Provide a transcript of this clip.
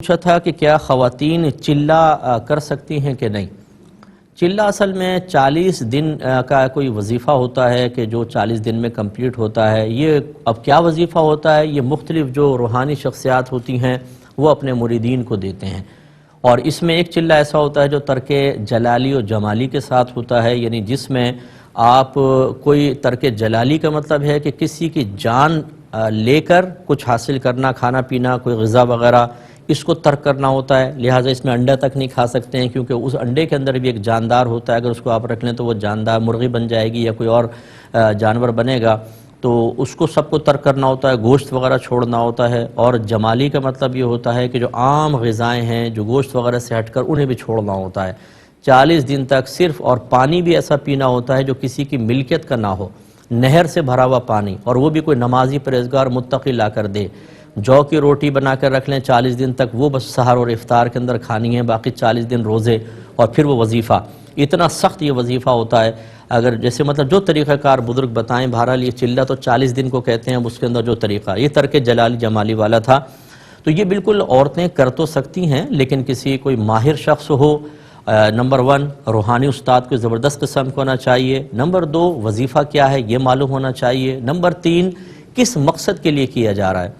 پوچھا تھا کہ کیا خواتین چلہ کر سکتی ہیں کہ نہیں۔ چلہ اصل میں 40 دن کا کوئی وظیفہ ہوتا ہے کہ جو 40 دن میں کمپلیٹ ہوتا ہے۔ یہ اب کیا وظیفہ ہوتا ہے، یہ مختلف جو روحانی شخصیات ہوتی ہیں وہ اپنے مریدین کو دیتے ہیں، اور اس میں ایک چلہ ایسا ہوتا ہے جو ترک جلالی و جمالی کے ساتھ ہوتا ہے، یعنی جس میں آپ کوئی ترک جلالی کا مطلب ہے کہ کسی کی جان لے کر کچھ حاصل کرنا، کھانا پینا، کوئی غذا وغیرہ، اس کو ترک کرنا ہوتا ہے۔ لہٰذا اس میں انڈا تک نہیں کھا سکتے ہیں، کیونکہ اس انڈے کے اندر بھی ایک جاندار ہوتا ہے، اگر اس کو آپ رکھ لیں تو وہ جاندار مرغی بن جائے گی یا کوئی اور جانور بنے گا، تو اس کو سب کو ترک کرنا ہوتا ہے، گوشت وغیرہ چھوڑنا ہوتا ہے۔ اور جمالی کا مطلب یہ ہوتا ہے کہ جو عام غذائیں ہیں جو گوشت وغیرہ سے ہٹ کر انہیں بھی چھوڑنا ہوتا ہے 40 دن تک صرف۔ اور پانی بھی ایسا پینا ہوتا ہے جو کسی کی ملکیت کا نہ ہو، نہر سے بھرا ہوا پانی، اور وہ بھی کوئی نمازی پرہیزگار متقی لا کر دے۔ جو کی روٹی بنا کر رکھ لیں 40 دن تک، وہ بس سحر اور افطار کے اندر کھانی ہے، باقی 40 دن روزے، اور پھر وہ وظیفہ۔ اتنا سخت یہ وظیفہ ہوتا ہے، اگر جیسے مطلب جو طریقہ کار بزرگ بتائیں، بہرحال یہ چلہ تو 40 دن کو کہتے ہیں، اس کے اندر جو طریقہ، یہ ترک جلالی جمالی والا تھا۔ تو یہ بالکل عورتیں کر تو سکتی ہیں، لیکن کسی کوئی ماہر شخص ہو، نمبر 1 روحانی استاد کو زبردست قسم کو ہونا چاہیے، نمبر 2 وظیفہ کیا ہے یہ معلوم ہونا چاہیے، نمبر 3 کس مقصد کے لیے کیا جا رہا ہے۔